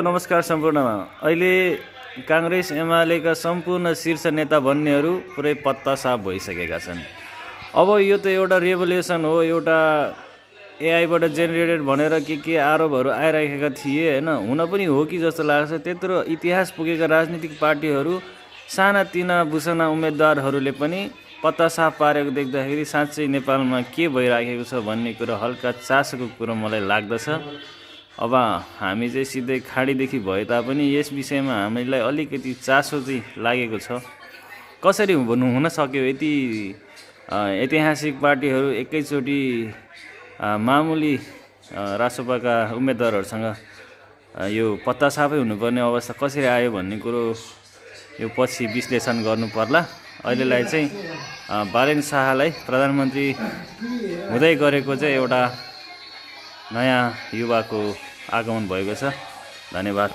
नमस्कार सम्पूर्णमा। अहिले काङ्ग्रेस एमालेका सम्पूर्ण शीर्ष नेता भन्नेहरू पुरै पत्ता साफ भइसकेका छन्। अब यो त एउटा रेभोल्युसन हो, एउटा एआईबाट जेनेरेटेड भनेर के आरोपहरू आइरहेका थिए हैन, हुन पनि हो कि जस्तो लाग्छ। त्यत्रो इतिहास पुगेका राजनीतिक पार्टीहरू सानातिना बुसना उम्मेदवारहरूले पनि पत्ता साफ पारेको देख्दाखेरि साँच्चै नेपालमा के भइराखेको छ भन्ने कुरा हल्का चासोको कुरो मलाई लाग्दछ। अब हामी चाहिँ सिधै खाडीदेखि भए तापनि यस विषयमा हामीलाई अलिकति चासो चाहिँ लागेको छ। कसरी हुन सक्यो यति ऐतिहासिक पार्टीहरू एकैचोटि मामुली रासोपाका उम्मेदवारहरूसँग यो पत्ता साफै हुनुपर्ने अवस्था कसरी आयो भन्ने कुरो यो पछि विश्लेषण गर्नु पर्ला। अहिलेलाई चाहिँ बालेन शाहलाई प्रधानमन्त्री हुँदै गरेको चाहिँ एउटा नयाँ युवाको आगमन भएको छ। धन्यवाद।